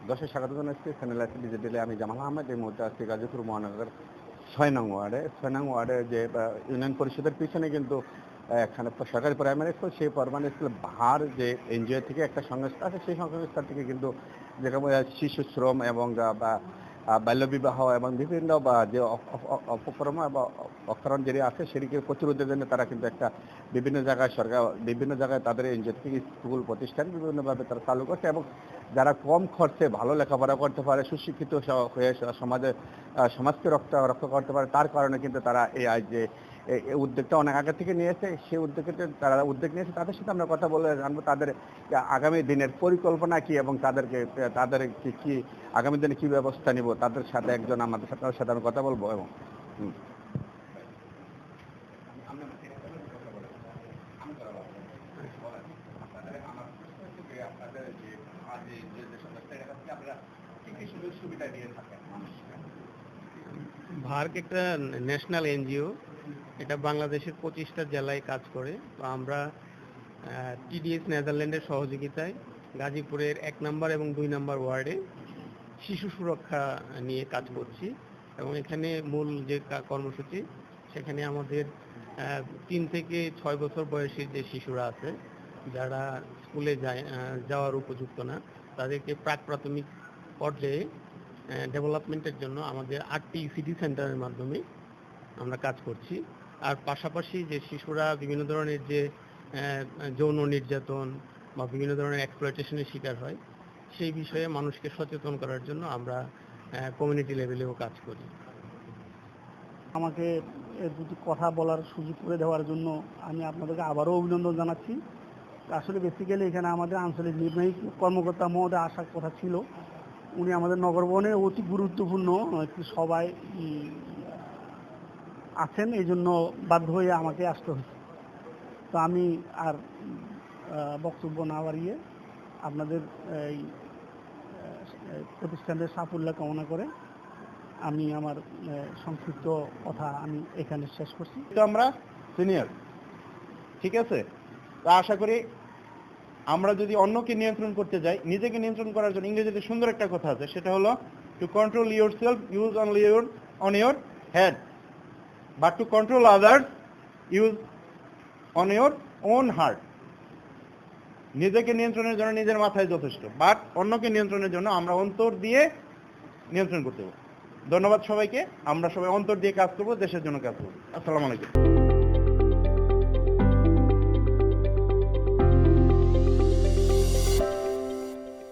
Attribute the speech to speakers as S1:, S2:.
S1: দর্শক স্বাগত জানাচ্ছি চ্যানেল আছে ডিজিটালে। আমি জামাল আহমেদ। এই মুহূর্তে আছি গাজীপুর মহানগর ৬ নং ওয়ার্ডে। ৬ নং ওয়ার্ডে যে ইউনিয়ন পরিষদের পিছনে কিন্তু এখানে সরকারি প্রাইমারি স্কুল, সেই প্রাইমারি স্কুল বাহার যে এনজিও থেকে একটা সংস্থা আছে, সেই সংস্থা থেকে কিন্তু যেরকম শিশু শ্রম এবং বাল্যবিবাহ এবং বিভিন্ন যে অপকর্ম বা অকারণ যেটি আছে সেটিকে প্রতিরোধের জন্য তারা কিন্তু একটা বিভিন্ন জায়গায় সরকার বিভিন্ন জায়গায় তাদের এনজিও থেকে স্কুল প্রতিষ্ঠান বিভিন্নভাবে তারা চালু করছে এবং যারা কম খরচে ভালো লেখাপড়া করতে পারে, সুশিক্ষিত হয়ে সমাজকে রক্ষা করতে পারে, তার কারণে কিন্তু তারা যে এই উদ্যোগটা অনেক আগে থেকে নিয়েছে। সেই উদ্যোগে তারা উদ্যোগ নিয়েছে। তাদের সাথে আমরা কথা বলে জানবো তাদের আগামী দিনের পরিকল্পনা কি এবং তাদের কি আগামী দিনে কি ব্যবস্থা নিব। তাদের সাথে আমাদের সাথে আমি কথা বলবো। এবং
S2: ভার্ক একটা ন্যাশনাল এনজিও, এটা বাংলাদেশের 25টা জেলায় কাজ করে। তো আমরা টিডিএস নেদারল্যান্ডের সহযোগিতায় গাজীপুরের 1 নম্বর এবং 2 নম্বর ওয়ার্ডে শিশু সুরক্ষা নিয়ে কাজ করছি। এবং এখানে মূল যে কর্মসূচি, সেখানে আমাদের 3 থেকে 6 বছর বয়সী যে শিশুরা আছে, যারা স্কুলে যাওয়ার উপযুক্ত না, তাদেরকে প্রাক প্রাথমিক পর্যায়ে ডেভেলপমেন্টের জন্য আমাদের 8টি সিটি সেন্টারের মাধ্যমে আমরা কাজ করছি। আর পাশাপাশি যে শিশুরা বিভিন্ন ধরনের যে যৌন নির্যাতন বা বিভিন্ন ধরনের এক্সপ্লয়টেশনের শিকার হয়, সেই বিষয়ে মানুষকে সচেতন করার জন্য আমরা কমিউনিটি লেভেলেও কাজ করি।
S3: আমাকে দুটি কথা বলার সুযোগ করে দেওয়ার জন্য আমি আপনাদেরকে আবারও অভিনন্দন জানাচ্ছি। আসলে বেসিক্যালি এখানে আমাদের আঞ্চলিক নির্বাহী কর্মকর্তা মহোদয় আসার কথা ছিল। উনি আমাদের নগর ভবনে অতি গুরুত্বপূর্ণ একটি সভায় আছেন, এই জন্য বাধ্য হয়ে আমাকে আসতে হয়েছে। তো আমি আর বক্তব্য না বাড়িয়ে আপনাদের এই প্রতিষ্ঠানের সাফল্য কামনা করে আমি আমার সংক্ষিপ্ত কথা আমি এখানে শেষ করছি।
S4: তো আমরা সিনিয়র, ঠিক আছে। তা আশা করি আমরা যদি অন্যকে নিয়ন্ত্রণ করতে যাই, নিজেকে নিয়ন্ত্রণ করার জন্য ইংরেজিতে সুন্দর একটা কথা আছে, সেটা হলো to control your self use only on your head, but to control others use on your own heart. নিজেকে নিয়ন্ত্রণের জন্য নিজের মাথায় যথেষ্ট, বাট অন্যকে নিয়ন্ত্রণের জন্য আমরা অন্তর দিয়ে নিয়ন্ত্রণ করতে হবে। ধন্যবাদ সবাইকে। আমরা সবাই অন্তর দিয়ে কাজ করবো, দেশের জন্য কাজ করবো। আসসালামু আলাইকুম।